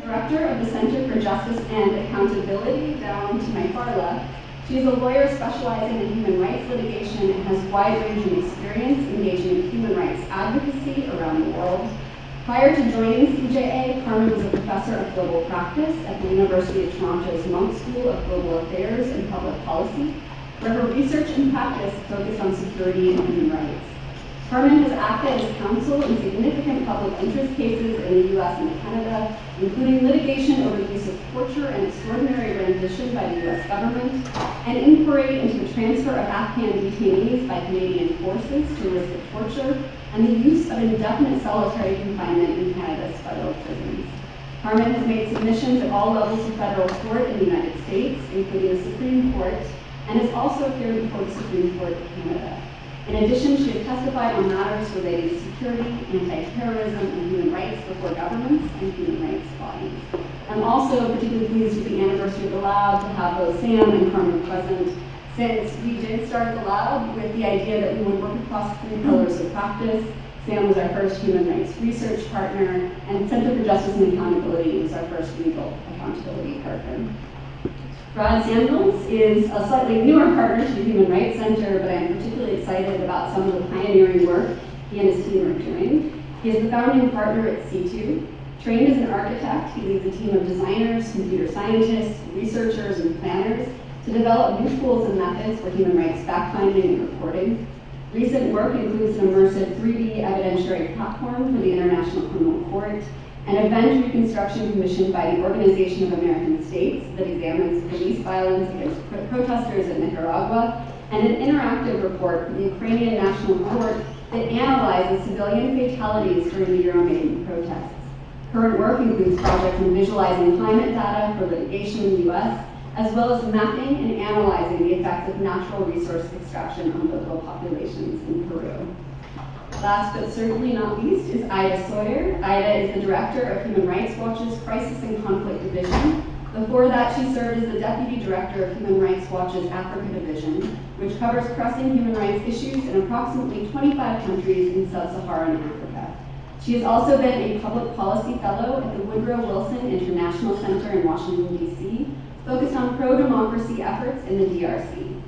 Director of the Center for Justice and Accountability, down to my far left. She is a lawyer specializing in human rights litigation and has wide-ranging experience engaging in human rights advocacy around the world. Prior to joining CJA, Carmen was a professor of global practice at the University of Toronto's Monk School of Global Affairs and Public Policy, where her research and practice focused on security and human rights. Carmen has acted as counsel in significant public interest cases in the US and Canada, including litigation over the use of torture and extraordinary rendition by the US government, and inquiry into the transfer of Afghan detainees by Canadian forces to risk of torture, and the use of indefinite solitary confinement in Canada's federal prisons. Carmen has made submissions at all levels of federal court in the United States, including the Supreme Court, and has also appeared before the Supreme Court of Canada. In addition, she has testified on matters related to security, anti-terrorism, and human rights before governments and human rights bodies. I'm also particularly pleased with the anniversary of the lab to have both Sam and Carmen present, since we did start the lab with the idea that we would work across 3 pillars of practice. Sam was our first human rights research partner, and Center for Justice and Accountability was our first legal accountability partner. Brad Samuels is a slightly newer partner to the Human Rights Center, but I'm particularly excited about some of the pioneering work he and his team are doing. He is the founding partner at SITU. Trained as an architect, he leads a team of designers, computer scientists, researchers, and planners to develop new tools and methods for human rights fact-finding and reporting. Recent work includes an immersive 3D evidentiary platform for the International Criminal Court, an event reconstruction commissioned by the Organization of American States that examines police violence against protesters in Nicaragua, and an interactive report from the Ukrainian National Court that analyzes civilian fatalities during the Euromaidan protests. Current work includes projects in visualizing climate data for litigation in the US, as well as mapping and analyzing the effects of natural resource extraction on local populations in Peru. Last but certainly not least is Ida Sawyer. Ida is the director of Human Rights Watch's Crisis and Conflict Division. Before that, she served as the deputy director of Human Rights Watch's Africa Division, which covers pressing human rights issues in approximately 25 countries in sub-Saharan Africa. She has also been a public policy fellow at the Woodrow Wilson International Center in Washington, D.C., focused on pro-democracy efforts in the DRC.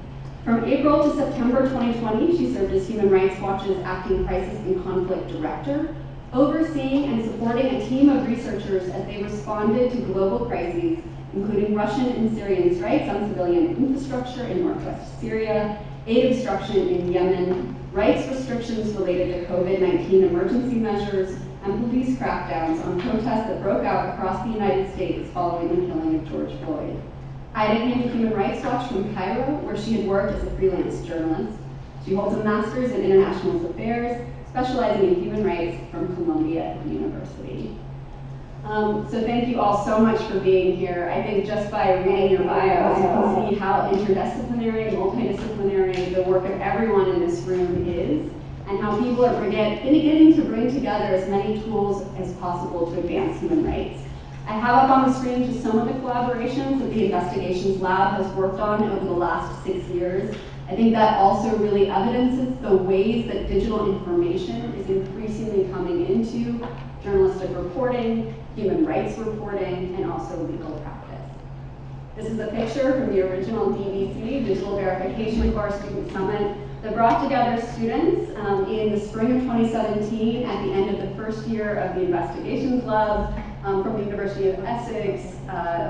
From April to September 2020, she served as Human Rights Watch's Acting Crisis and Conflict Director, overseeing and supporting a team of researchers as they responded to global crises, including Russian and Syrian strikes on civilian infrastructure in northwest Syria, aid obstruction in Yemen, rights restrictions related to COVID-19 emergency measures, and police crackdowns on protests that broke out across the United States following the killing of George Floyd. Ida came to Human Rights Watch from Cairo, where she had worked as a freelance journalist. She holds a master's in international affairs, specializing in human rights from Columbia University. So thank you all so much for being here. I think just by reading your bios, you can see how interdisciplinary, multidisciplinary the work of everyone in this room is, and how people are beginning to bring together as many tools as possible to advance human rights. I have up on the screen just some of the collaborations that the Investigations Lab has worked on over the last 6 years. I think that also really evidences the ways that digital information is increasingly coming into journalistic reporting, human rights reporting, and also legal practice. This is a picture from the original DVC, Digital Verification for our Student Summit, that brought together students in the spring of 2017 at the end of the first year of the Investigations Lab, from the University of Essex,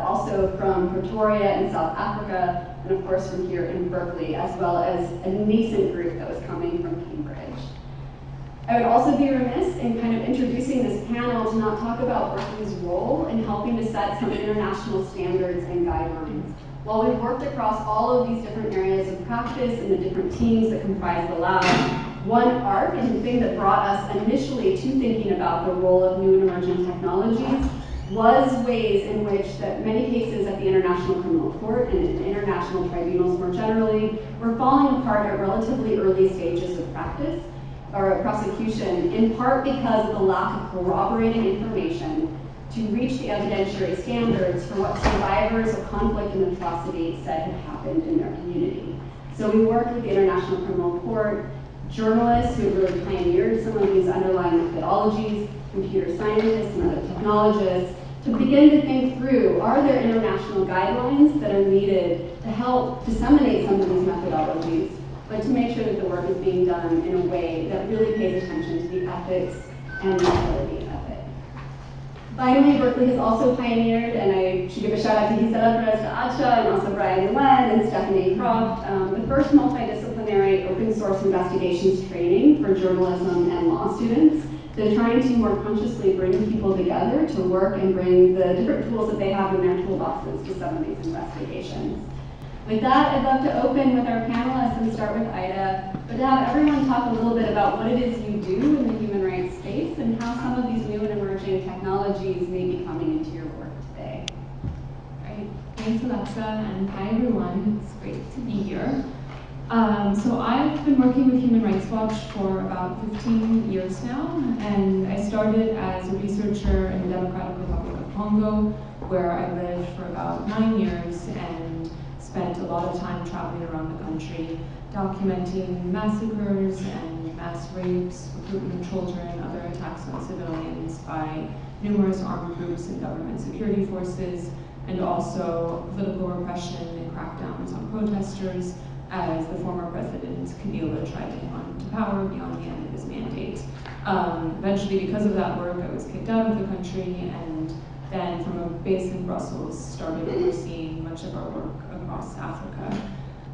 also from Pretoria in South Africa, and of course from here in Berkeley, as well as a nascent group that was coming from Cambridge. I would also be remiss in kind of introducing this panel to not talk about Berkeley's role in helping to set some international standards and guidelines. While we've worked across all of these different areas of practice and the different teams that comprise the lab, one arc and the thing that brought us initially to thinking about the role of new and emerging technologies was ways in which that many cases at the International Criminal Court and in international tribunals more generally were falling apart at relatively early stages of practice or prosecution, in part because of the lack of corroborating information to reach the evidentiary standards for what survivors of conflict and atrocity said had happened in their community. So we worked with the International Criminal Court, journalists who really pioneered some of these underlying methodologies, computer scientists and other technologists, to begin to think through, are there international guidelines that are needed to help disseminate some of these methodologies, but to make sure that the work is being done in a way that really pays attention to the ethics and the utility of it. Finally, Berkeley has also pioneered, and I should give a shout out to Gisela Perez de Acha and also Brian Nguyen and Stephanie Croft, the first multidisciplinary open source investigations training for journalism and law students. They're trying to more consciously bring people together to work and bring the different tools that they have in their toolboxes to some of these investigations. With that, I'd love to open with our panelists and start with Ida, but to have everyone talk a little bit about what it is you do in the human rights space and how some of these new and emerging technologies may be coming into your work today. Great. Thanks, Alexa, and hi, everyone. It's great to be here. So I've been working with Human Rights Watch for about 15 years now, and I started as a researcher in the Democratic Republic of Congo, where I lived for about 9 years and spent a lot of time traveling around the country, documenting massacres and mass rapes, recruitment of children, other attacks on civilians by numerous armed groups and government security forces, and also political repression and crackdowns on protesters, as the former president, Kabila, tried to hang on to power beyond the end of his mandate. Eventually, because of that work, I was kicked out of the country, and then from a base in Brussels, started overseeing much of our work across Africa.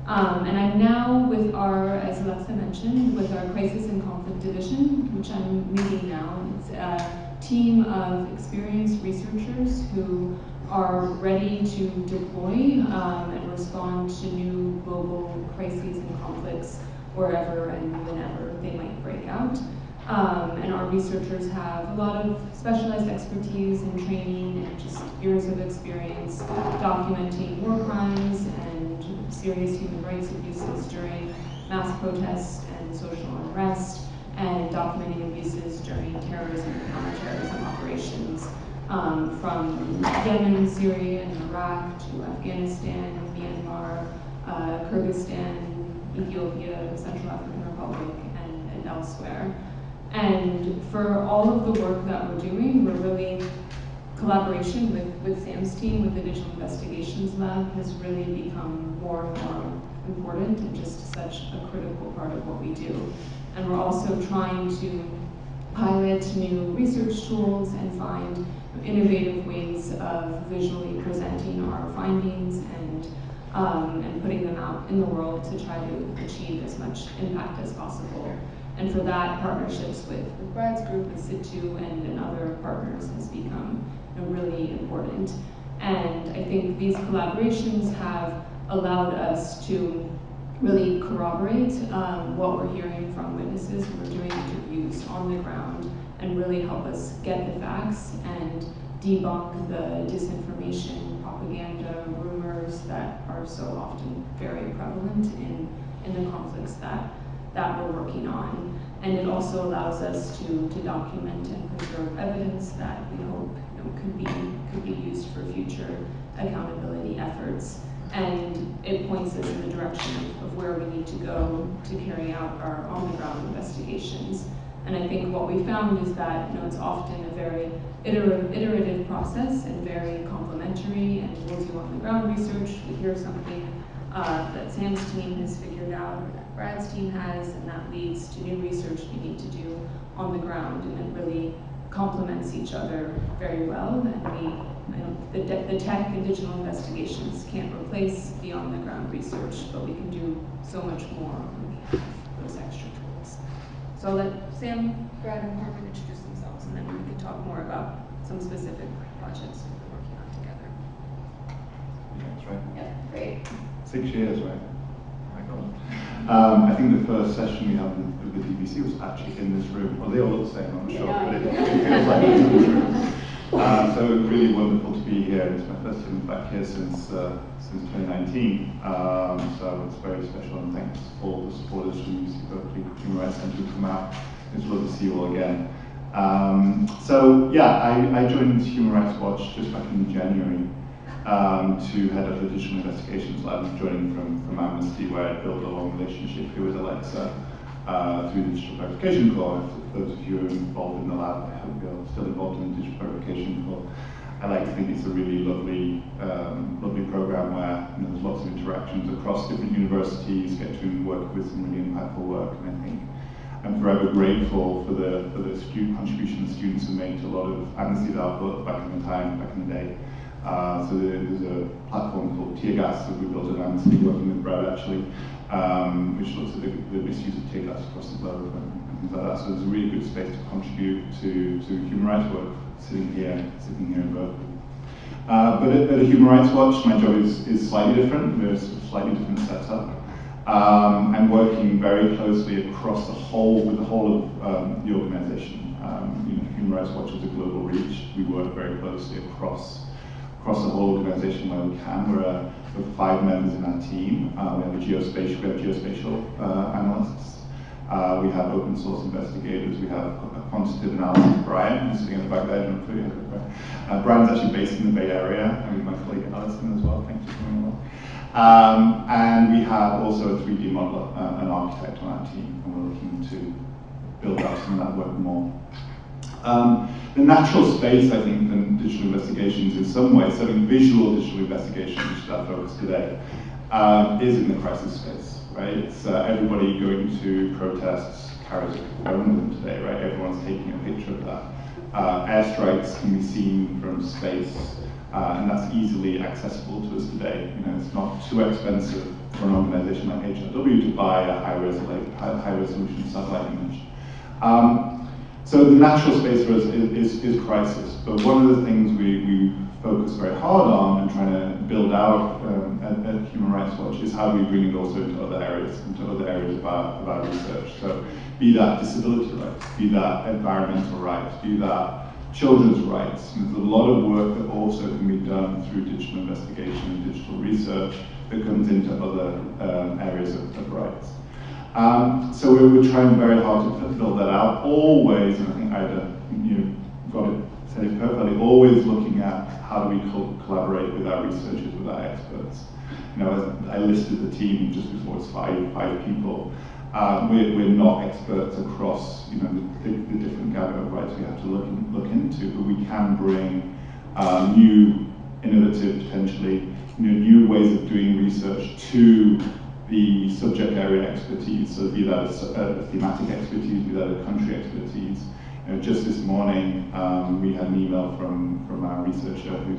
And I'm now with our, as Alexa mentioned, with our Crisis and Conflict Division, which I'm leading now. It's a team of experienced researchers who are ready to deploy and respond to new global crises and conflicts wherever and whenever they might break out. And our researchers have a lot of specialized expertise and training and just years of experience documenting war crimes and serious human rights abuses during mass protests and social unrest, and documenting abuses during terrorism and counterterrorism operations from Yemen, Syria, and Iraq to Afghanistan, Myanmar, Kyrgyzstan, Ethiopia, the Central African Republic, and elsewhere. And for all of the work that we're doing, we're really, collaboration with Sam's team, with the Digital Investigations Lab, has really become more and more important and just such a critical part of what we do. And we're also trying to pilot new research tools and find innovative ways of visually presenting our findings and putting them out in the world to try to achieve as much impact as possible. And for that, partnerships with Brad's group, with SITU, and other partners has become really important. And I think these collaborations have allowed us to really corroborate what we're hearing from witnesses. We're doing interviews on the ground and really help us get the facts and debunk the disinformation, propaganda, rumors that are so often very prevalent in the conflicts that we're working on. And it also allows us to document and preserve evidence that we hope could be used for future accountability efforts. And it points us in the direction of where we need to go to carry out our on-the-ground investigations. And I think what we found is that it's often a very iterative process and very complementary, and we'll do on-the-ground research. We hear something that Sam's team has figured out, or that Brad's team has, and that leads to new research we need to do on the ground, and it really complements each other very well. And the tech and digital investigations can't replace the on-the-ground research, but we can do so much more when we have those extra tools. So I'll let Sam, Brad, and Carmen introduce themselves, and then we can talk more about some specific projects we're working on together. Yeah, that's right. Yeah, great. 6 years, right? Oh my God. I think the first session we had with the DBC was actually in this room. Well, they all look the same, I'm sure, but it feels like it's in this room. So it's really wonderful to be here. It's my first time back here since 2019. So it's very special, and thanks for all the supporters from UC Berkeley Human Rights Center who come out. It's lovely to see you all again. So yeah, I joined Human Rights Watch just back in January to head up the Digital Investigations Lab, joining from Amnesty, where I built a long relationship here with Alexa through the Digital Verification Corps. For those of you who are involved in the lab, I hope you're still involved in the Digital Verification Corps. I like to think it's a really lovely, lovely program where there's lots of interactions across different universities, get to work with some really impactful work, and I think I'm forever grateful for the student contributions students have made to a lot of Amnesty's output back in the day. So there's a platform called Tear Gas that we built at Amnesty, working with Brad actually, which looks at the misuse of tear gas across the globe and things like that. So there's a really good space to contribute to human rights work sitting here in Berkeley. But at a Human Rights Watch, my job is slightly different. There's a slightly different setup. I'm working very closely across with the whole of the organisation. Human Rights Watch is a global reach. We work very closely across the whole organisation where we can. We're 5 members in our team. We have geospatial analysts. We have open source investigators. We have a quantitative analysis. Brian, who's sitting in the back there. Brian's actually based in the Bay Area, and with my colleague Alison as well. Thank you for coming along. And we have also a 3D modeler, an architect on our team, and we're looking to build out some of that work more. The natural space, I think, in digital investigations in some ways, certainly visual digital investigations, which is our focus today, is in the crisis space, right? It's everybody going to protests carries a phone with them today, right? Everyone's taking a picture of that. Airstrikes can be seen from space, and that's easily accessible to us today. It's not too expensive for an organization like HRW to buy a high-resolution satellite image. So the natural space for us is crisis, but one of the things we focus very hard on and trying to build out at Human Rights Watch is how do we bring it also into other areas of our research. So be that disability rights, be that environmental rights, be that children's rights. And there's a lot of work that also can be done through digital investigation and digital research that comes into other areas of rights. So we're trying very hard to build that out, always, and I think said it perfectly, always looking at how do we collaborate with our researchers, with our experts. I listed the team just before, it's five people. We're not experts across the different gamut of rights we have to look into, but we can bring new, innovative, potentially new ways of doing research to the subject area expertise. So be that a thematic expertise, be that a country expertise. Just this morning we had an email from our researcher who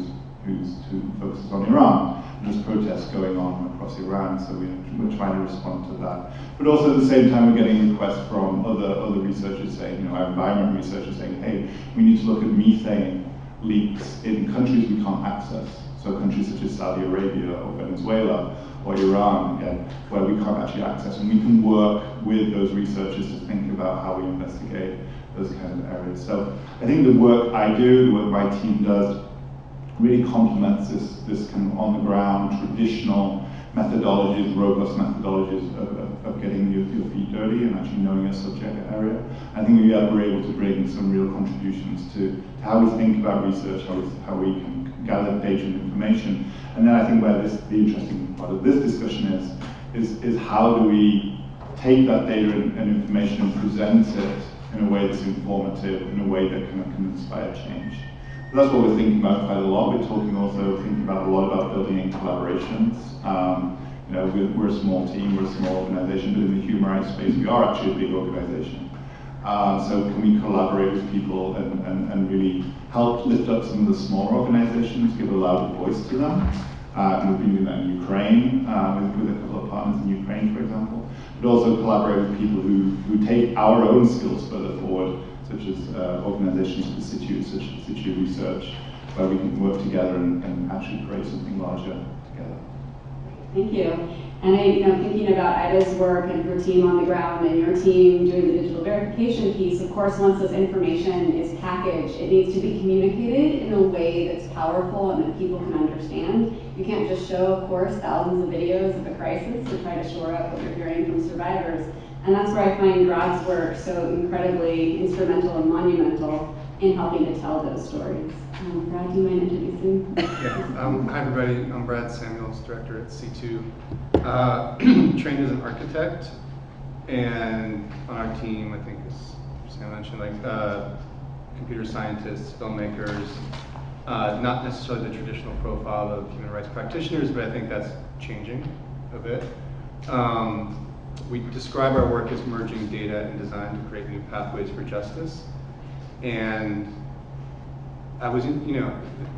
focuses on Iran. There's protests going on across Iran, so we're trying to respond to that. But also at the same time, we're getting requests from other researchers saying, our environment researchers saying, hey, we need to look at methane leaks in countries we can't access. So countries such as Saudi Arabia or Venezuela or Iran, again, where we can't actually access. And we can work with those researchers to think about how we investigate those kind of areas. So I think the work I do, the work my team does, really complements this kind of on-the-ground, traditional methodologies, robust methodologies of getting your feet dirty and actually knowing a subject area. I think we're able to bring some real contributions to how we think about research, how we can gather data and information. And then I think where the interesting part of this discussion is how do we take that data and information and present it in a way that's informative, in a way that can inspire change. So that's what we're thinking about quite a lot. We're thinking about a lot about building in collaborations. We're a small team, we're a small organization, but in the human rights space, we are actually a big organization. So can we collaborate with people and really help lift up some of the smaller organizations, give a louder voice to them? We've been doing that in Ukraine, with a couple of partners in Ukraine, for example. But also collaborate with people who take our own skills further forward, such as organizations like SITU, such as SITU Research, where we can work together and actually create something larger together. Thank you. And thinking about Ida's work and her team on the ground and your team doing the digital verification piece, of course, once this information is packaged, it needs to be communicated in a way that's powerful and that people can understand. You can't just show, of course, thousands of videos of a crisis to try to shore up what you're hearing from survivors. And that's where I find Brad's work so incredibly instrumental and monumental in helping to tell those stories. Brad, do you mind introducing? Yeah, hi everybody, I'm Brad Samuels, director at SITU. Trained as an architect, and on our team, I think as Sam mentioned, computer scientists, filmmakers, Not necessarily the traditional profile of human rights practitioners, but I think that's changing a bit. We describe our work as merging data and design to create new pathways for justice. And I was in,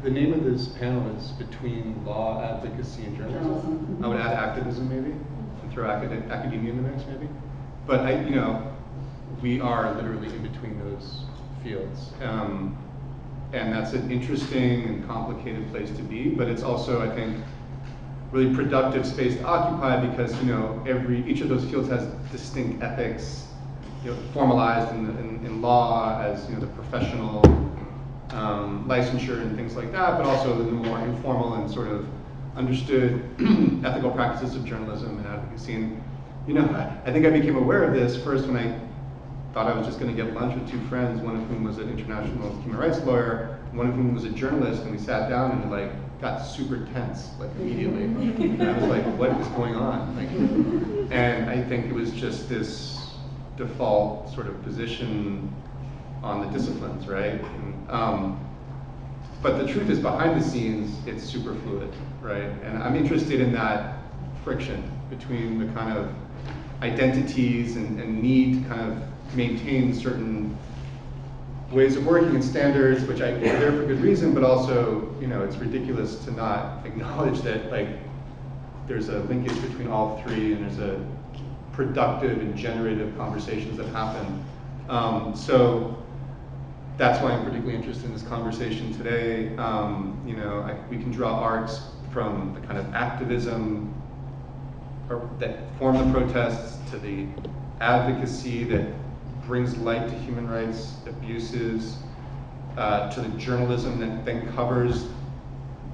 the name of this panel is between law, advocacy, and journalism. I would add activism maybe, and throw academia in the mix maybe. But we are literally in between those fields. And that's an interesting and complicated place to be, but it's also, I think, really productive space to occupy because each of those fields has distinct ethics, formalized in law as the professional licensure and things like that, but also the more informal and sort of understood ethical practices of journalism and advocacy. And I think I became aware of this first when I thought I was just going to get lunch with two friends, one of whom was an international human rights lawyer, one of whom was a journalist, and we sat down and got super tense immediately. And I was like, what is going on? And I think it was just this default sort of position on the disciplines, right? And, but the truth is, behind the scenes, it's super fluid, right? And I'm interested in that friction between the kind of identities and need to kind of maintain certain ways of working and standards, which are there for good reason, but also, it's ridiculous to not acknowledge that there's a linkage between all three and there's a productive and generative conversations that happen. So that's why I'm particularly interested in this conversation today. We can draw arcs from the kind of activism that form the protests to the advocacy that brings light to human rights abuses, to the journalism that then covers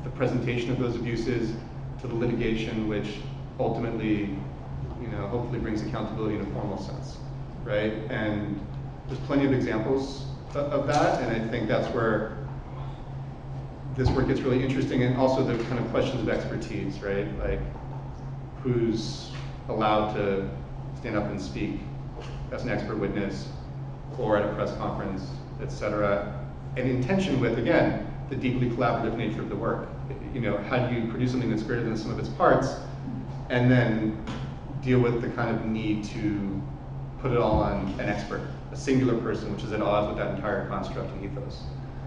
the presentation of those abuses, to the litigation, which ultimately, hopefully brings accountability in a formal sense, right? And there's plenty of examples of that, and I think that's where this work gets really interesting, and also the kind of questions of expertise, right? Who's allowed to stand up and speak as an expert witness or at a press conference, et cetera, and in tension with, again, the deeply collaborative nature of the work. How do you produce something that's greater than the sum of its parts, and then deal with the kind of need to put it all on an expert, a singular person, which is at odds with that entire construct and ethos.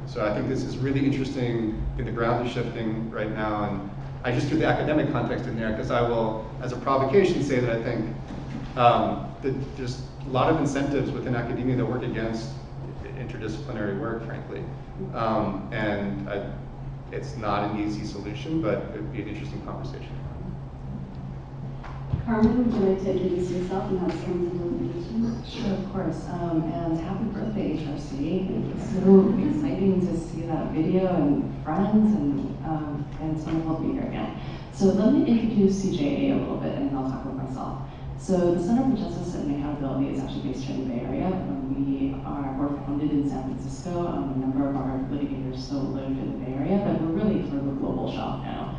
So I think this is really interesting. I think the ground is shifting right now, and I just threw the academic context in there because I will, as a provocation, say that I think that there's a lot of incentives within academia that work against interdisciplinary work, frankly. It's not an easy solution, but it would be an interesting conversation. Carmen, would you like to introduce yourself and have some introduction? Sure, of course. And happy birthday, HRC. It's so exciting to see that video and friends, and it's wonderful to be here again. So let me introduce CJA a little bit, and then I'll talk about myself. So the Center for Justice and Accountability is actually based here in the Bay Area. We're founded in San Francisco. A number of our litigators still live in the Bay Area, but we're really sort of a global shop now.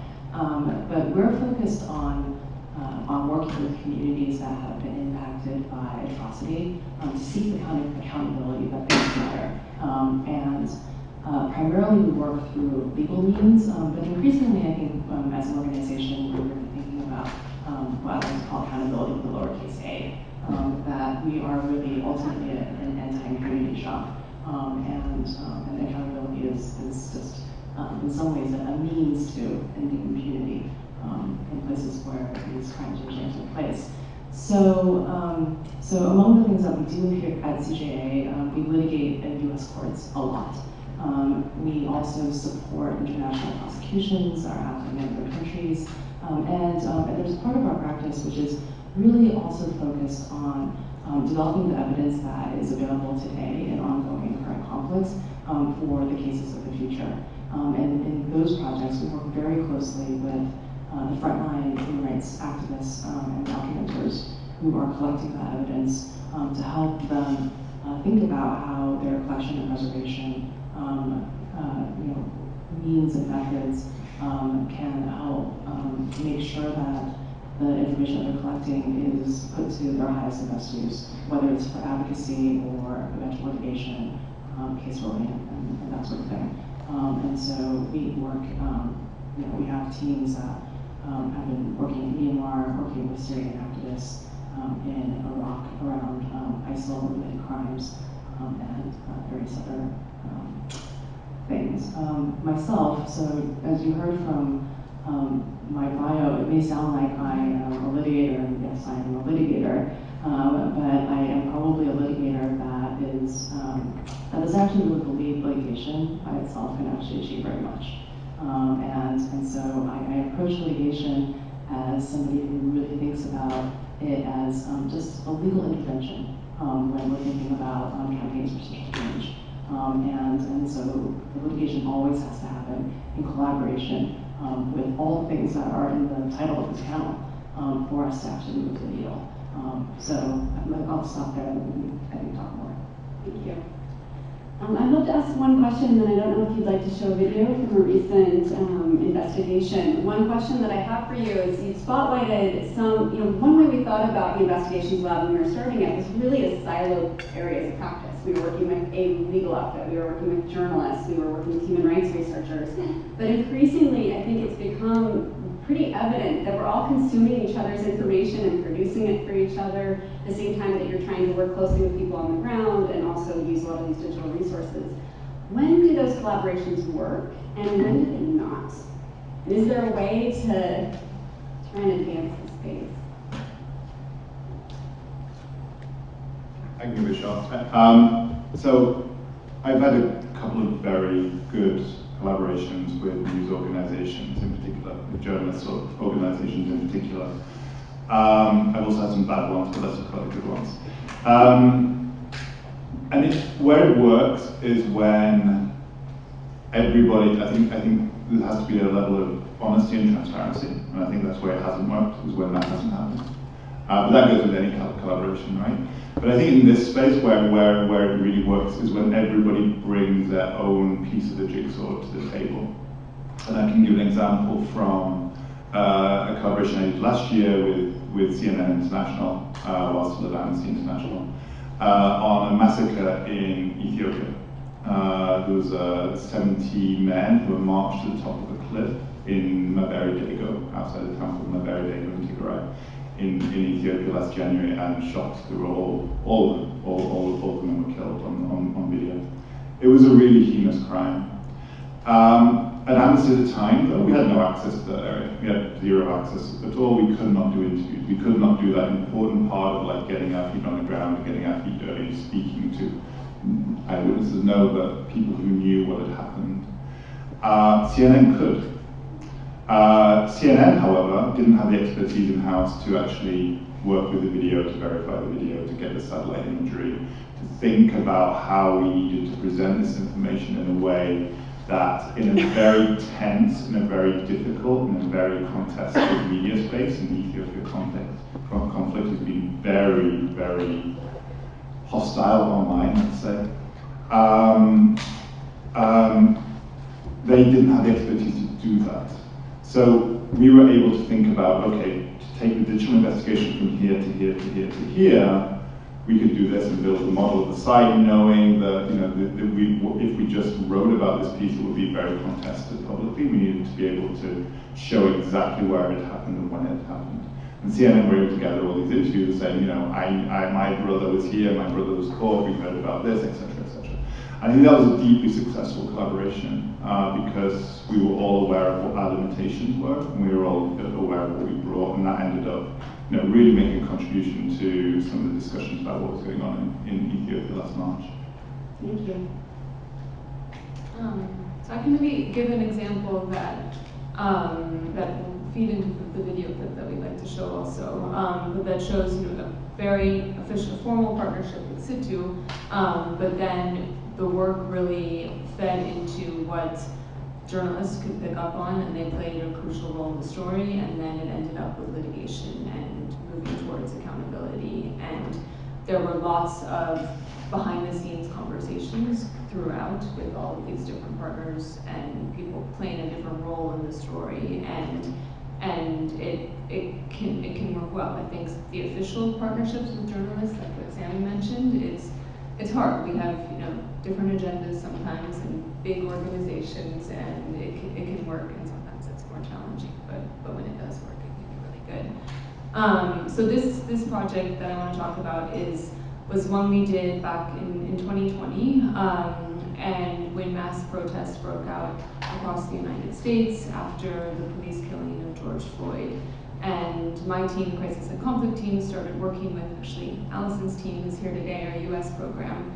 But we're focused on working with communities that have been impacted by atrocity to seek the kind of accountability that they desire. Primarily we work through legal means, but increasingly I think as an organization we're really thinking about what I like to call accountability with a lowercase a. That we are really ultimately an anti-impunity shop. And accountability is just in some ways a means to ending impunity in places where these crimes usually take place. So among the things that we do here at CJA, we litigate in US courts a lot. We also support international prosecutions that are happening in other countries. And there's part of our practice which is really also focused on developing the evidence that is available today in ongoing current conflicts for the cases of the future. And in those projects, we work very closely with the frontline human rights activists and documenters who are collecting that evidence to help them think about how their collection and preservation means and methods can help make sure that the information that they're collecting is put to their highest and best use, whether it's for advocacy or eventual litigation, case rolling, and that sort of thing. And so we work, we have teams that have been working in Myanmar, working with Syrian activists in Iraq around ISIL-related crimes and various other things. Myself, so as you heard from my bio, it may sound like I am a litigator, and yes, I am a litigator, but I am probably a litigator that doesn't actually really believe litigation by itself can actually achieve very much. And so I approach litigation as somebody who really thinks about it as just a legal intervention when we're thinking about campaigns for social change. And so the litigation always has to happen in collaboration with all the things that are in the title of this panel for us to actually move the needle. So I'll stop there and I can talk more. Thank you. I'd love to ask one question, and then I don't know if you'd like to show a video from a recent investigation. One question that I have for you is you've spotlighted some, one way we thought about the investigations lab when we were starting it was really as siloed areas of practice. We were working with a legal outfit, we were working with journalists, we were working with human rights researchers. But increasingly, I think it's become pretty evident that we're all consuming each other's information and producing it for each other at the same time that you're trying to work closely with people on the ground and also use a lot of these digital resources. When do those collaborations work and when do they not? And is there a way to try and advance the space? I can give it a shot. So I've had a couple of very good collaborations with news organizations in particular, with journalist organizations in particular. I've also had some bad ones, but let's talk about the good ones. And where it works is when everybody, I think there has to be a level of honesty and transparency, and I think that's where it hasn't worked, is when that hasn't happened. But that goes with any kind of collaboration, right? But I think in this space where it really works is when everybody brings their own piece of the jigsaw to the table. And I can give an example from a collaboration I did last year with CNN International, while still at Amnesty International, on a massacre in Ethiopia. There was 70 men who were marched to the top of a cliff in Moderator, outside the town called Moderator in Tigray, in Ethiopia last January, and shot. They were all of them were killed on video. It was a really heinous crime. At Amnesty at the time, though, we had no access to that area. We had zero access at all. We could not do interviews. We could not do that important part of like getting our feet on the ground and getting our feet dirty, speaking to eyewitnesses, no, but people who knew what had happened. CNN could. CNN, however, didn't have the expertise in-house to actually work with the video, to verify the video, to get the satellite imagery, to think about how we needed to present this information in a way that in a very tense, in a very difficult, in a very contested media space, in the Ethiopia conflict has been very, very hostile online, let's say. They didn't have the expertise to do that. So we were able to think about, okay, to take the digital investigation from here to here to here to here, we could do this and build a model of the site, knowing that if we just wrote about this piece, it would be very contested publicly. We needed to be able to show exactly where it happened and when it happened. And CNN were able to gather all these interviews saying, my brother was here, my brother was caught, we heard about this, etc., etc. I think that was a deeply successful collaboration because we were all aware of what our limitations were, and we were all aware of what we brought, and that ended up really making a contribution to some of the discussions about what was going on in Ethiopia last March. Thank you. So I can maybe give an example that will feed into the video clip that we'd like to show also, but that shows a very official, formal partnership with SITU, but then the work really fed into what journalists could pick up on, and they played a crucial role in the story, and then it ended up with litigation and moving towards accountability. And there were lots of behind-the-scenes conversations throughout with all of these different partners and people playing a different role in the story, and it can work well. I think the official partnerships with journalists, like what Sammy mentioned, it's hard. We have, different agendas sometimes and big organizations, and it can work, and sometimes it's more challenging, but when it does work, it can be really good. So this project that I want to talk about was one we did back in 2020, and when mass protests broke out across the United States after the police killing of George Floyd. And my team, Crisis and Conflict team, started working with, actually, Allison's team is here today, our US program,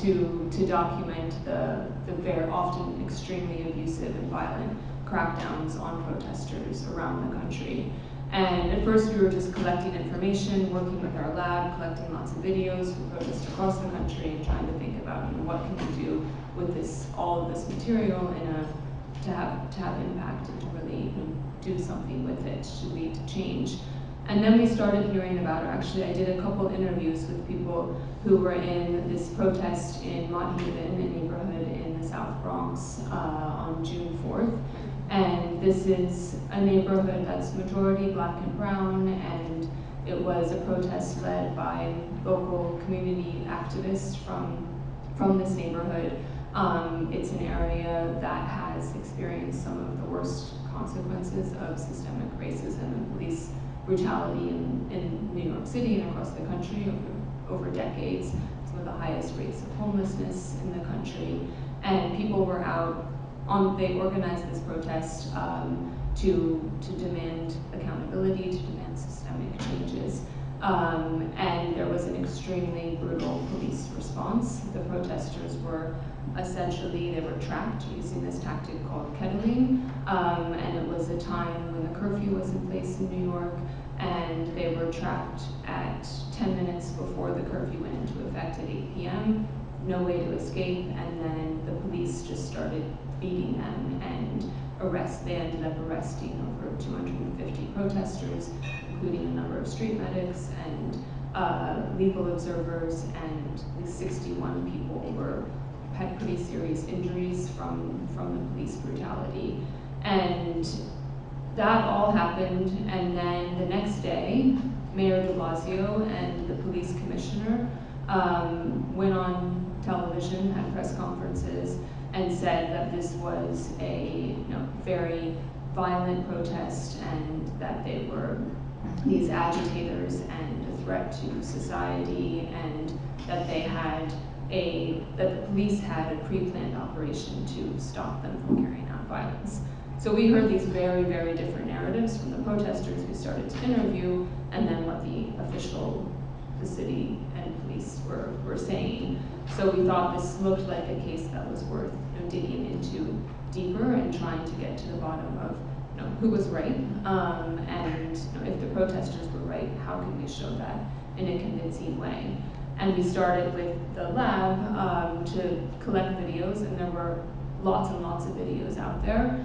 to document the very often extremely abusive and violent crackdowns on protesters around the country. And at first we were just collecting information, working with our lab, collecting lots of videos from protests across the country, and trying to think about what can we do with all of this material to have impact and to really do something with it, should lead to change. And then we started hearing about it. Actually, I did a couple interviews with people who were in this protest in Mott Haven, a neighborhood in the South Bronx, on June 4th. And this is a neighborhood that's majority Black and brown, and it was a protest led by local community activists from this neighborhood. It's an area that has experienced some of the worst consequences of systemic racism and police brutality in New York City and across the country over decades, some of the highest rates of homelessness in the country. And people were out they organized this protest to demand accountability, to demand systemic changes. And there was an extremely brutal police response. The protesters were they were tracked using this tactic called kettling, and it was a time when the curfew was in place in New York, and they were tracked at 10 minutes before the curfew went into effect at 8 p.m., no way to escape, and then the police just started beating them, and they ended up arresting over 250 protesters, including a number of street medics and legal observers, and at least 61 people had pretty serious injuries from the police brutality. And that all happened, and then the next day, Mayor de Blasio and the police commissioner went on television at press conferences and said that this was a very violent protest, and that they were these agitators and a threat to society, and that the police had a pre-planned operation to stop them from carrying out violence. So we heard these very, very different narratives from the protesters we started to interview, and then what the city and police were saying. So we thought this looked like a case that was worth digging into deeper and trying to get to the bottom of who was right, and if the protesters were right, how can we show that in a convincing way? And we started with the lab to collect videos, and there were lots and lots of videos out there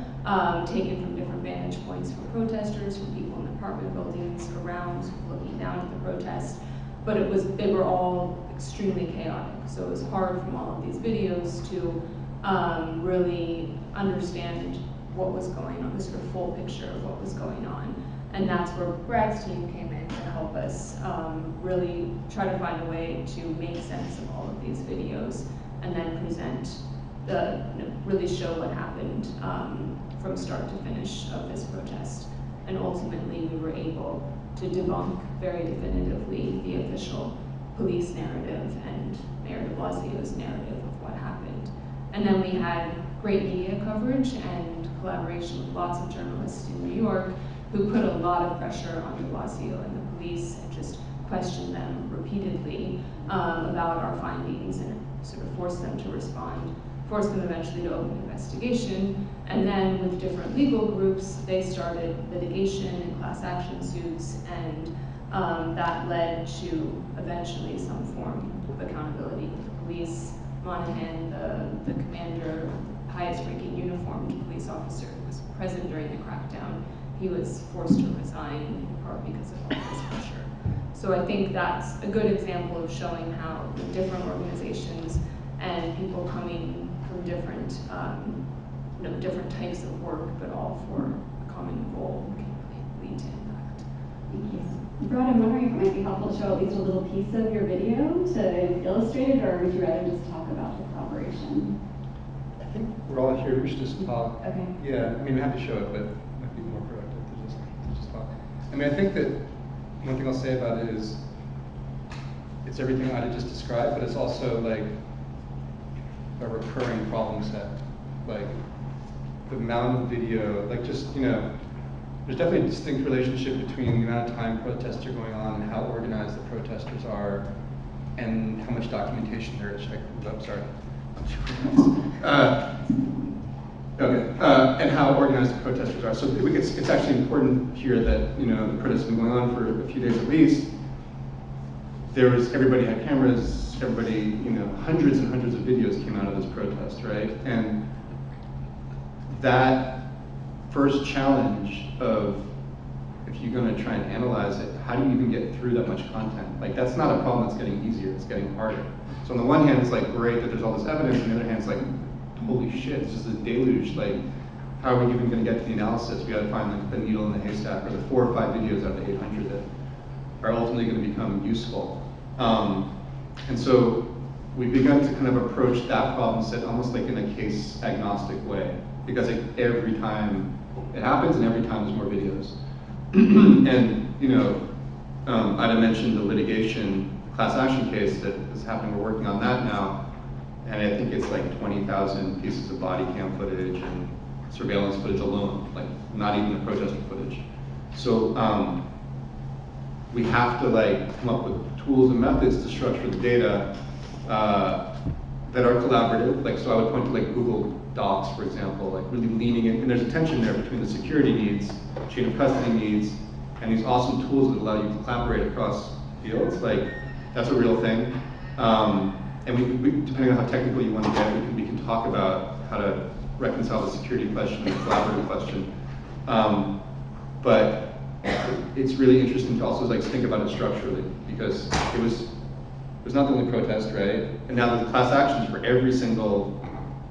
taken from different vantage points from protesters, from people in apartment buildings around, looking down at the protest. But they were all extremely chaotic. So it was hard from all of these videos to really understand what was going on, the sort of full picture of what was going on. And that's where Brad's team came in to help us really try to find a way to make sense of all of these videos, and then really show what happened from start to finish of this protest. And ultimately we were able to debunk very definitively the official police narrative and Mayor de Blasio's narrative of what happened. And then we had great media coverage and collaboration with lots of journalists in New York who put a lot of pressure on de Blasio and the police and just questioned them repeatedly about our findings, and sort of forced them to respond, forced them eventually to open an investigation. And then with different legal groups, they started litigation and class action suits, and that led to eventually some form of accountability with the police. Monahan, the commander, highest ranking uniformed police officer who was present during the crackdown, he was forced to resign in part because of all this pressure. So I think that's a good example of showing how different organizations and people coming from different different types of work, but all for a common goal, can really lead to impact. Thank you. Brad, I'm wondering if it might be helpful to show at least a little piece of your video to illustrate it, or would you rather just talk about the collaboration? I think we're all here. We should just talk. Okay. Yeah, I mean, we have to show it, but it might be more productive to just talk. I mean, I think that one thing I'll say about it is it's everything I just described, but it's also like a recurring problem set. Like the amount of video, like just, you know, there's definitely a distinct relationship between the amount of time protests are going on and how organized the protesters are and how much documentation there is. Sorry. And how organized the protesters are. So it's actually important here that, you know, the protests have been going on for a few days at least. Everybody had cameras, everybody, you know, hundreds and hundreds of videos came out of this protest, right? And that first challenge of, if you're going to try and analyze it, how do you even get through that much content? Like, that's not a problem that's getting easier, it's getting harder. So on the one hand, it's like great that there's all this evidence, on the other hand, it's like, holy shit, this is a deluge. Like, how are we even going to get to the analysis? We got to find like the needle in the haystack, or the 4 or 5 videos out of the 800 that are ultimately going to become useful. And so we've begun to kind of approach that problem set almost like in a case agnostic way, because like every time it happens and every time there's more videos. And, you know, Ida mentioned the litigation class action case that is happening. We're working on that now. And I think it's like 20,000 pieces of body cam footage and surveillance footage alone, like not even the protester footage. So we have to like come up with tools and methods to structure the data that are collaborative. Like, so I would point to like Google Docs, for example, like really leaning in, and there's a tension there between the security needs, chain of custody needs, and these awesome tools that allow you to collaborate across fields. Like, that's a real thing. And we, depending on how technical you want to get, we can talk about how to reconcile the security question and the collaborative question. But it's really interesting to also like think about it structurally, because it was not the only protest, right? And now there's class actions for every single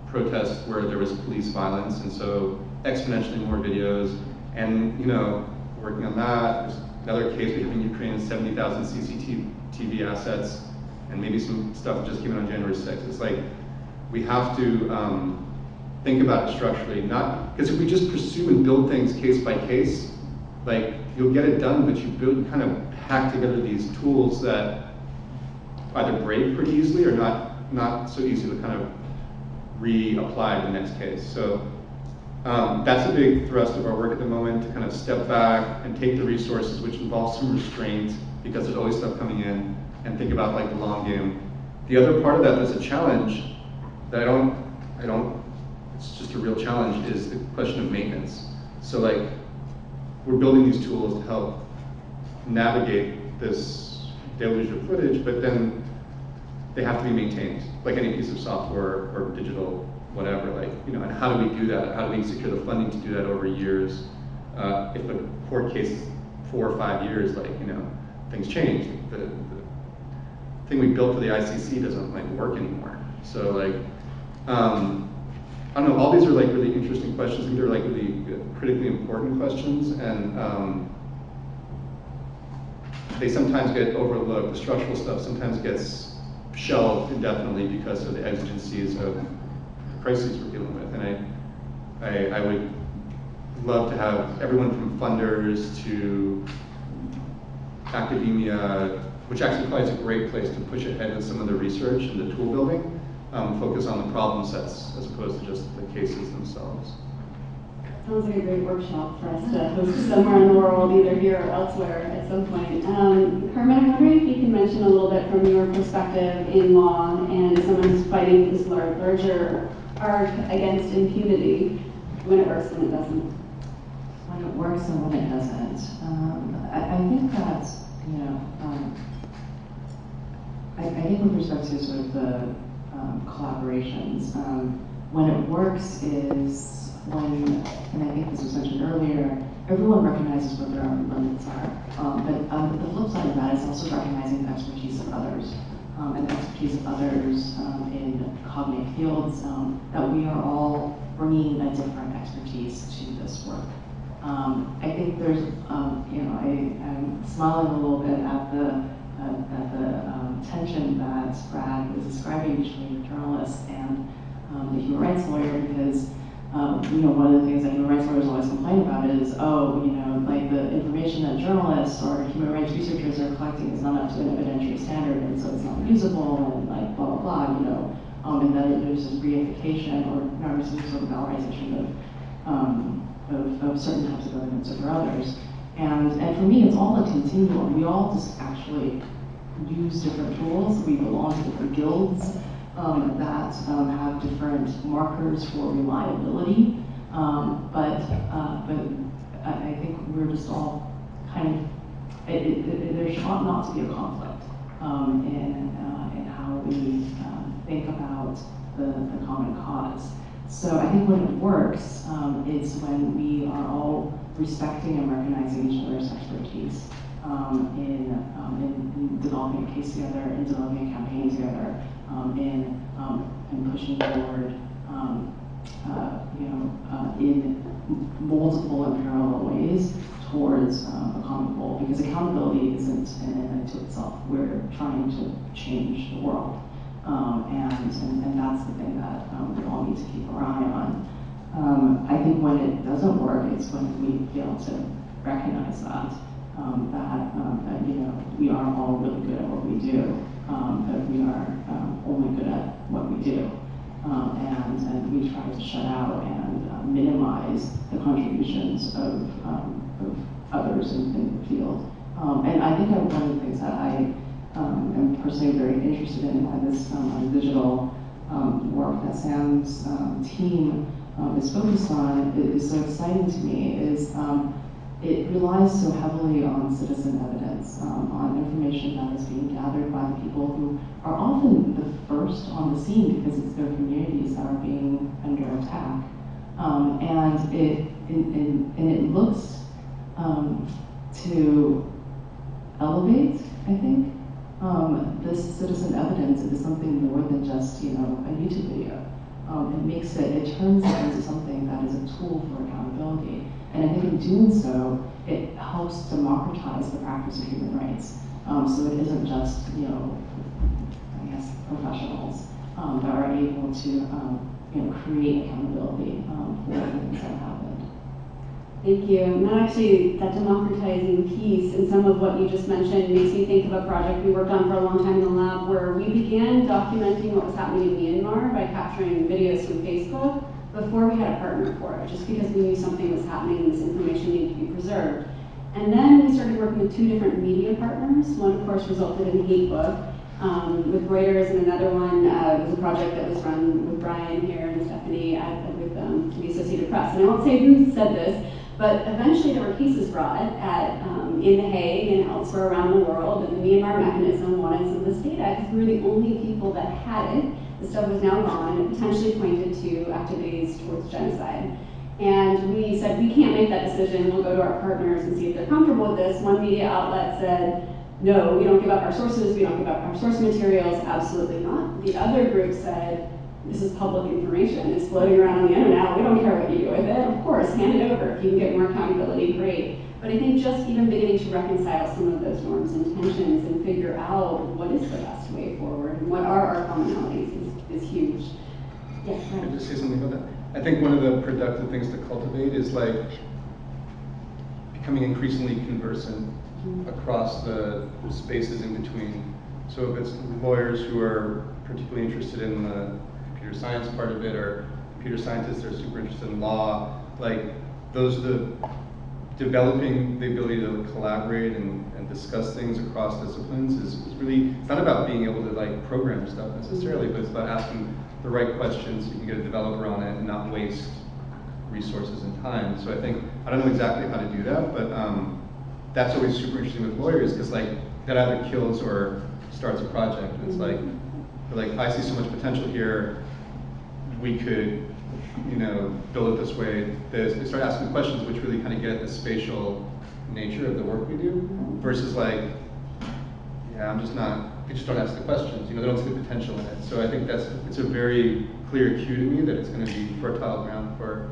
protest where there was police violence, and so exponentially more videos. And, you know, working on that, there's another case we have in Ukraine, 70,000 CCTV assets, and maybe some stuff just came out on January 6th. It's like, we have to think about it structurally, not, because if we just pursue and build things case by case, like, you'll get it done, but you kind of hack together these tools that either break pretty easily or not so easy to kind of reapply the next case. So that's a big thrust of our work at the moment, to kind of step back and take the resources, which involves some restraint, because there's always stuff coming in, and think about like the long game. The other part of that that's a challenge that I don't, it's just a real challenge, is the question of maintenance. So like, we're building these tools to help navigate this deluge of footage, but then they have to be maintained, like any piece of software or digital whatever, like, you know, and how do we do that? How do we secure the funding to do that over years? If a court case is 4 or 5 years, like, you know, things change. The thing we built for the ICC doesn't like work anymore. So like, I don't know, all these are like really interesting questions. I think they're like really critically important questions, and they sometimes get overlooked. The structural stuff sometimes gets shelved indefinitely because of the exigencies of the crises we're dealing with. And I would love to have everyone from funders to academia, which actually probably is a great place to push ahead with some of the research and the tool building, focus on the problem sets as opposed to just the cases themselves. Sounds like a great workshop for us to host somewhere in the world, either here or elsewhere at some point. Carmen, I'm wondering if you can mention a little bit from your perspective in law and someone who's fighting this larger arc against impunity, when it works and it doesn't. When it works and when it doesn't. I think that's, you know, I think with respect to sort of the collaborations, when it works is when, and I think this was mentioned earlier, everyone recognizes what their own limits are. But the flip side of that is also recognizing the expertise of others, and the expertise of others in cognitive fields, that we are all bringing a different expertise to this work. I think there's, I'm smiling a little bit at the tension that Brad was describing between the journalist and the human rights lawyer, because one of the things that human rights lawyers always complain about is, like the information that journalists or human rights researchers are collecting is not up to an evidentiary standard, and so it's not usable, and like blah blah blah, and then there's this reification or some sort of valorization of certain types of evidence over others. And for me, it's all a continuum. We all just actually use different tools. We belong to different guilds that have different markers for reliability. But I think we're just all kind of, there ought not to be a conflict in how we think about the common cause. So I think when it works, it's when we are all respecting and recognizing each other's expertise in developing a case together, in developing a campaign together, in pushing forward, in multiple and parallel ways towards a common goal. Because accountability isn't an end to itself. We're trying to change the world. And that's the thing that we all need to keep our eye on. I think when it doesn't work, it's when we fail to recognize that we are all really good at what we do, but we are only good at what we do, and we try to shut out and minimize the contributions of others in the field. And I think one of the things that I am personally very interested in this digital work that Sam's team is focused on, is so exciting to me, is it relies so heavily on citizen evidence, on information that is being gathered by the people who are often the first on the scene because it's their communities that are being under attack. And it looks to elevate, I think, this citizen evidence into something more than just, a YouTube video. It turns it into something that is a tool for accountability. And I think in doing so, it helps democratize the practice of human rights. So it isn't just, professionals that are able to, create accountability for the things that happened. Thank you. And that democratizing piece and some of what you just mentioned makes me think of a project we worked on for a long time in the lab where we began documenting what was happening in Myanmar by capturing videos from Facebook before we had a partner for it, just because we knew something was happening and this information needed to be preserved. And then we started working with 2 different media partners. One, of course, resulted in Hate Book with Reuters, and another one was a project that was run with Brian here and Stephanie with the Associated Press. And I won't say who said this, but eventually there were cases brought in The Hague and elsewhere around the world, and the Myanmar mechanism wanted some of this data because we were the only people that had it. The stuff was now gone, and it potentially pointed to activities towards genocide. And we said, we can't make that decision, we'll go to our partners and see if they're comfortable with this. One media outlet said, no, we don't give up our sources, we don't give up our source materials, absolutely not. The other group said, this is public information, it's floating around on the internet, we don't care what you do with it, of course, hand it over. If you can get more accountability, great. But I think just even beginning to reconcile some of those norms and tensions and figure out what is the best way forward and what are our commonalities is huge. Yes, Can I just say something about that? I think one of the productive things to cultivate is like becoming increasingly conversant across the spaces in between. So if it's lawyers who are particularly interested in the computer science part of it, or computer scientists that are super interested in law, like developing the ability to collaborate and discuss things across disciplines is really, it's not about being able to like program stuff necessarily, but it's about asking the right questions so you can get a developer on it and not waste resources and time. So I think, I don't know exactly how to do that, but that's always super interesting with lawyers, because like that either kills or starts a project. It's like, I see so much potential here, we could, build it this way. They start asking questions which really kind of get at the spatial nature of the work we do, versus like, they just don't ask the questions, they don't see the potential in it. So I think it's a very clear cue to me that it's going to be fertile ground for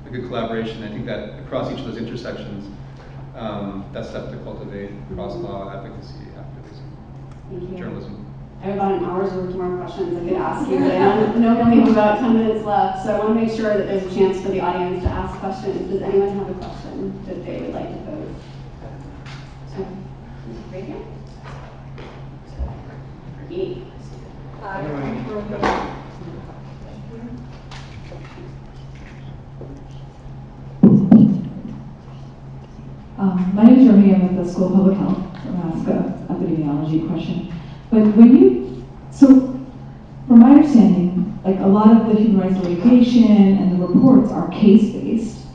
a good collaboration. I think that across each of those intersections, that's stuff to cultivate cross-law, advocacy, activism, journalism. I have about an hour's worth more questions I could ask you, but I know we only have about 10 minutes left, so I want to make sure that there's a chance for the audience to ask questions. Does anyone have a question that they would like to pose? Right here. My name is Jeremy. I'm at the School of Public Health. I'm going to ask an epidemiology question. But so from my understanding, like a lot of the human rights litigation and the reports are case-based,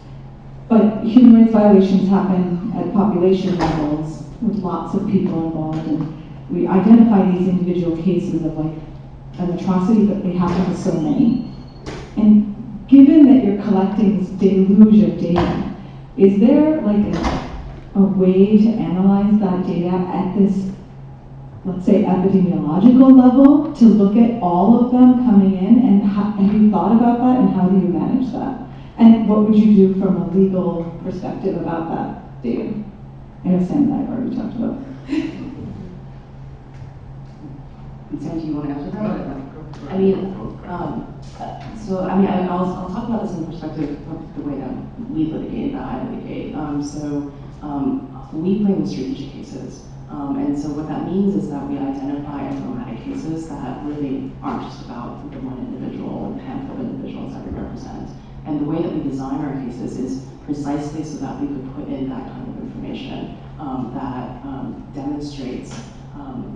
but human rights violations happen at population levels with lots of people involved, and we identify these individual cases of like an atrocity, but they happen to so many. And given that you're collecting this deluge of data, is there like a way to analyze that data at this, let's say, epidemiological level, to look at all of them coming in, and have you thought about that, and how do you manage that? And what would you do from a legal perspective about that data? I know Sam and I have already talked about. Sam, do you want to answer that? I mean, I'll talk about this in the perspective of the way that we litigate, that I litigate. We bring strategic cases. And so what that means is that we identify emblematic cases that really aren't just about the one individual or the handful of individuals that we represent. And the way that we design our cases is precisely so that we could put in that kind of information that demonstrates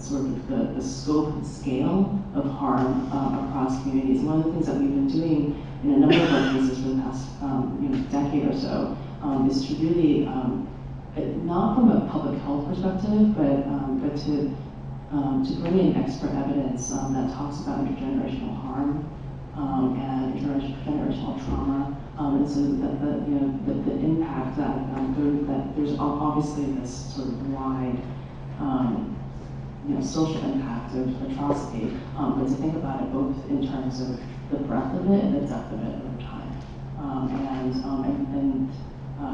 sort of the scope and scale of harm across communities. And one of the things that we've been doing in a number of our cases for the past decade or so is to really, not from a public health perspective, but to bring in expert evidence that talks about intergenerational harm and intergenerational trauma, and so that the impact that there's obviously this sort of wide social impact of atrocity, but to think about it both in terms of the breadth of it and the depth of it over time,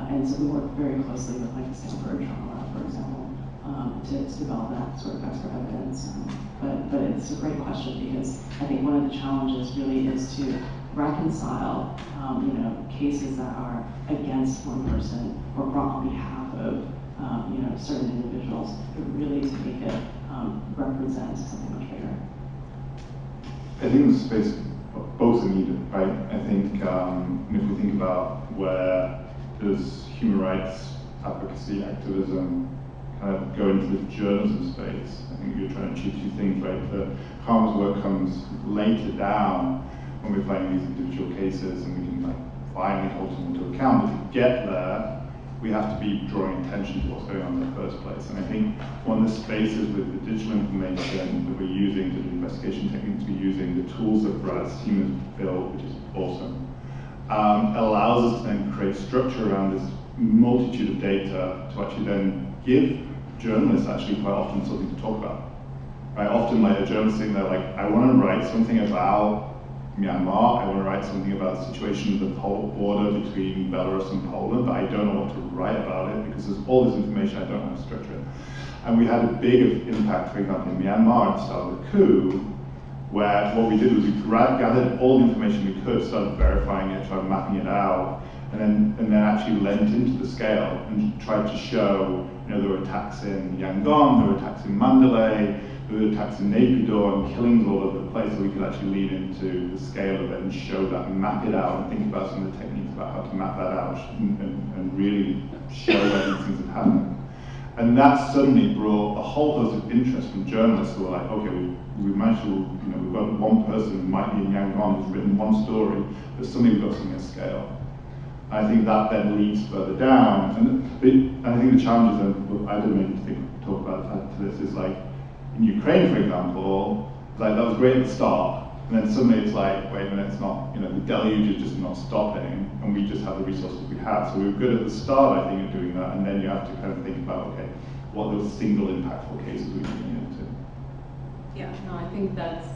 and so we work very closely with like the Stanford trauma, for example, to develop that sort of expert evidence. But it's a great question, because I think one of the challenges really is to reconcile cases that are against one person or brought on behalf of certain individuals, but really to make it represent something much bigger. I think the space both are needed, right? I think if we think about where does human rights advocacy, activism kind of go into the journalism space, I think you're trying to achieve two things, right? The Carmen's work comes later down when we're finding these individual cases and we can like finally hold them to account. But to get there, we have to be drawing attention to what's going on in the first place. And I think one of the spaces with the digital information that we're using, the investigation techniques we're using, the tools that Brad's team has built, which is awesome, allows us to then create structure around this multitude of data to actually then give journalists actually quite often something to talk about. Right? Often like a journalist sitting there like, I want to write something about Myanmar, I want to write something about the situation of the border between Belarus and Poland, but I don't know what to write about it because there's all this information, I don't know how to structure it. And we had a big impact, for example, in Myanmar at the start of the coup, where what we did was we gathered all the information we could, started verifying it, started mapping it out, and then actually lent into the scale and tried to show, there were attacks in Yangon, there were attacks in Mandalay, there were attacks in Naypyidaw and killings all over the place, so we could actually lean into the scale of it and show that and map it out and think about some of the techniques about how to map that out and really show where these things have happened. And that suddenly brought a whole host of interest from journalists who were like, okay, we managed to, we've got one person who might be in Yangon who's written one story, but suddenly we've got something at scale. I think that then leads further down. And I think the challenges, and I didn't mean to talk about this, is like, in Ukraine, for example, like that was great at the start, and then suddenly it's like, wait a minute, it's not, the deluge is just not stopping, and we just have the resources we have. So we were good at the start, I think, at doing that, and then you have to kind of think about, okay, what are those single impactful cases we can get into? Yeah, no, I think that's,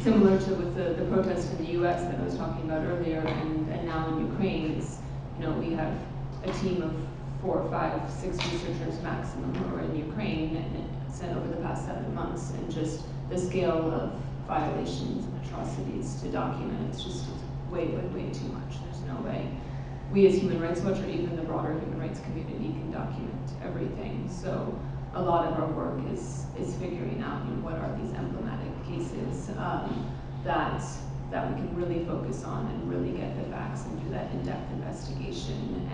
similar to with the protests in the US that I was talking about earlier, and now in Ukraine, we have a team of 4, 5, 6 researchers maximum who are in Ukraine and sent over the past 7 months, and just the scale of violations and atrocities to document, it's way, way, way too much. There's no way we as Human Rights Watch or even the broader human rights community can document everything. So a lot of our work is figuring out what are these emblematic cases that we can really focus on and really get the facts and do that in-depth investigation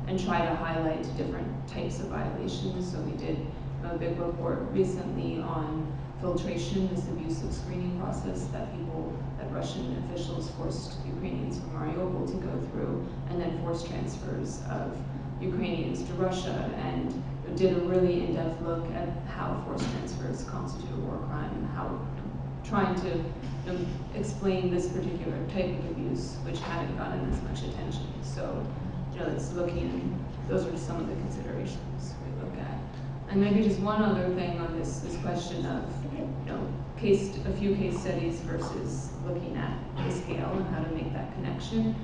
and try to highlight different types of violations. So we did a big report recently on filtration, this abusive screening process that Russian officials forced Ukrainians from Mariupol to go through, and then forced transfers of Ukrainians to Russia, and did a really in-depth look at how forced transfers constitute a war crime, how trying to explain this particular type of abuse, which hadn't gotten as much attention. So, it's those are some of the considerations we look at. And maybe just one other thing on this question of, a few case studies versus looking at the scale and how to make that connection.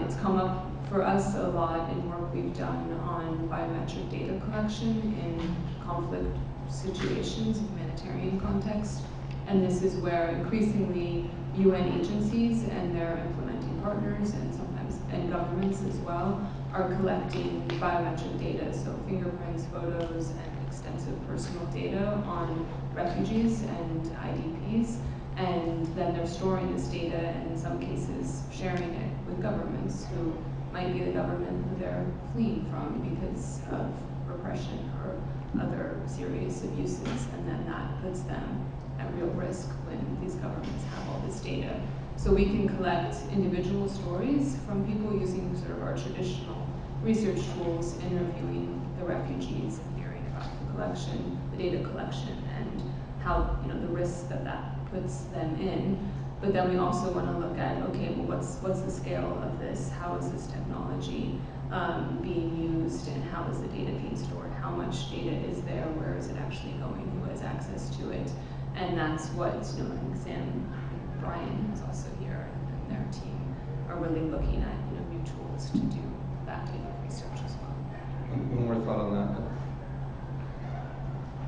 It's come up for us a lot in work we've done on biometric data collection in conflict situations, humanitarian context. And this is where increasingly UN agencies and their implementing partners and governments as well are collecting biometric data, so fingerprints, photos, and extensive personal data on refugees and IDPs. And then they're storing this data and in some cases sharing it with governments who might be the government who they're fleeing from because of repression or other serious abuses, and then that puts them at real risk when these governments have all this data. So we can collect individual stories from people using sort of our traditional research tools, interviewing the refugees and hearing about the data collection, and how the risks that puts them in. But then we also want to look at, okay, well, what's the scale of this? How is this technology being used, and how is the data being stored? How much data is there? Where is it actually going? Who has access to it? And that's what, I think Sam and Brian, who's also here, and their team are really looking at, new tools to do that type of research as well. One more thought on that.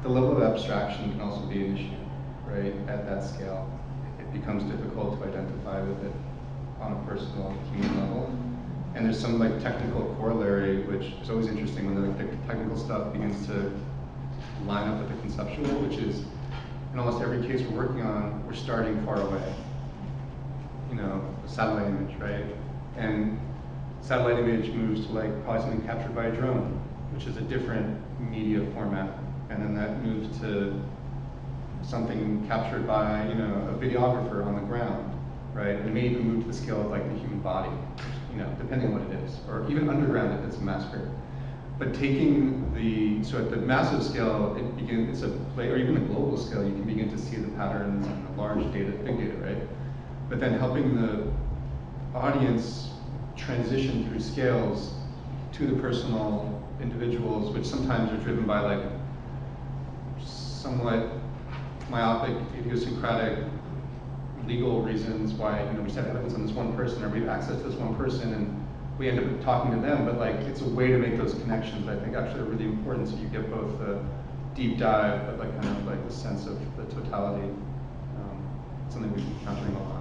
The level of abstraction can also be an issue, right? At that scale, it becomes difficult to identify with it on a personal, human level. And there's some technical corollary, which is always interesting when the technical stuff begins to line up with the conceptual, which is, in almost every case we're working on, we're starting far away. A satellite image, right? And satellite image moves to probably something captured by a drone, which is a different media format. And then that moves to something captured by, a videographer on the ground, right? And may even move to the scale of the human body, depending on what it is, or even underground if it's a massacre. But taking so at the massive scale, or even the global scale, you can begin to see the patterns and the large data, big data, right? But then helping the audience transition through scales to the personal individuals, which sometimes are driven by somewhat myopic, idiosyncratic legal reasons why we just have evidence on this one person, or we have access to this one person, and we end up talking to them. But it's a way to make those connections that I think actually are really important, so you get both the deep dive, but the sense of the totality. Something we've been encountering a lot.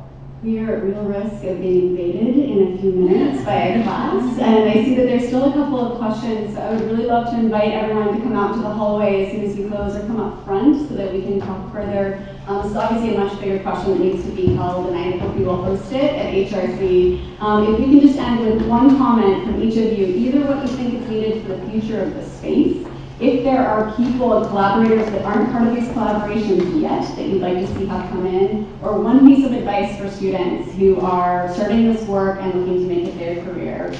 We are at real risk of being invaded in a few minutes by a class, and I see that there's still a couple of questions. I would really love to invite everyone to come out to the hallway as soon as you close, or come up front so that we can talk further. This is obviously a much bigger question that needs to be held, and I hope you will host it at HRC. If we can just end with one comment from each of you, either what you think is needed for the future of the space, if there are people and collaborators that aren't part of these collaborations yet that you'd like to see have come in, or one piece of advice for students who are starting this work and looking to make it their career,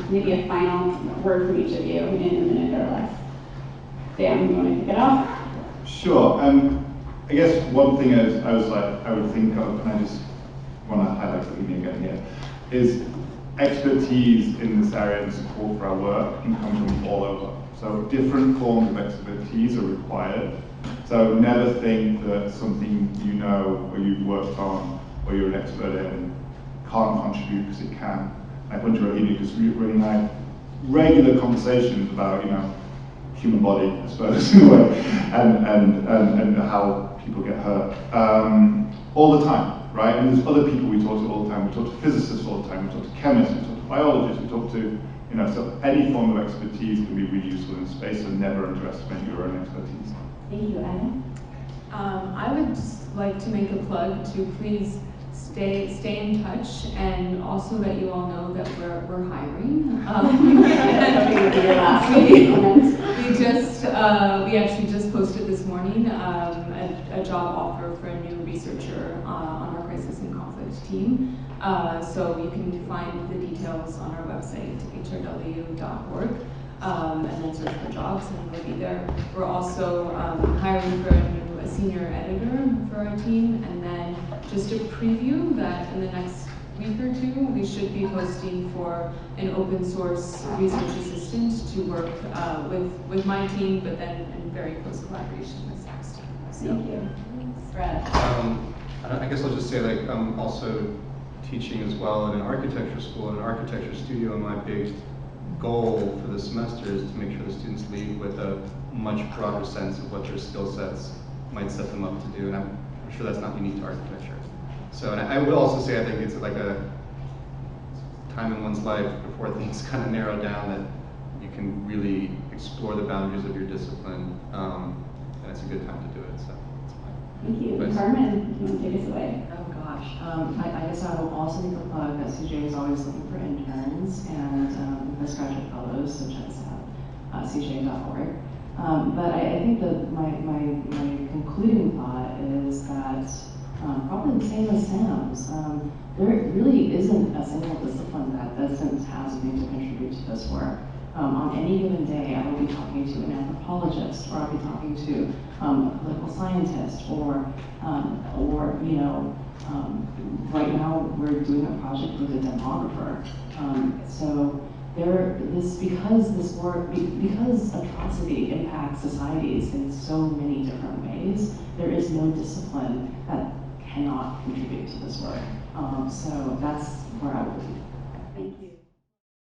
maybe a final word from each of you in a minute or less. Dan, you want to kick it off? Sure. I guess one thing I would think of, and I just want to highlight something again here, is expertise in this area and support for our work can come from all over. So different forms of expertise are required. So never think that something you know or you've worked on or you're an expert in can't contribute, because it can. like when you're just really like regular conversations about, you know, human body, I suppose, in a way, and how people get hurt all the time, right? And there's other people we talk to all the time. We talk to physicists all the time. We talk to chemists. We talk to biologists. We talk to, you know, so any form of expertise can be really useful in space, so never underestimate your own expertise. Thank you, Adam. I would just like to make a plug to please stay in touch, and also let you all know that we're hiring. We actually just posted this morning a job offer for a new researcher on our crisis and conflict team. So you can find the details on our website, hrw.org, and then search for jobs, and we'll be there. We're also hiring for a senior editor for our team, and then just a preview that in the next week or two, we should be posting for an open source research assistant to work with my team, but then in very close collaboration with Zach's team. Thank you. Brad. I guess I'll just say, like, I'm also teaching as well at an architecture school, and an architecture studio, and my big goal for the semester is to make sure the students leave with a much broader sense of what their skill sets might set them up to do, and I'm sure that's not unique to architecture. So, and I would also say I think it's like a time in one's life before things kind of narrow down that you can really explore the boundaries of your discipline, and it's a good time to do it. So, thank you. Carmen, if you want to take us away. Oh gosh, I guess I will also make a plug that CJ is always looking for interns and postgraduate fellows, so check us out, cj.org. But I think that my concluding thought is that probably the same as Sam's. There really isn't a single discipline that doesn't have something to contribute to this work. On any given day, I will be talking to an anthropologist, or I'll be talking to a political scientist, or you know, right now we're doing a project with a demographer. So because atrocity impacts societies in so many different ways, there is no discipline that cannot contribute to this work. So that's where I would be. Thank you.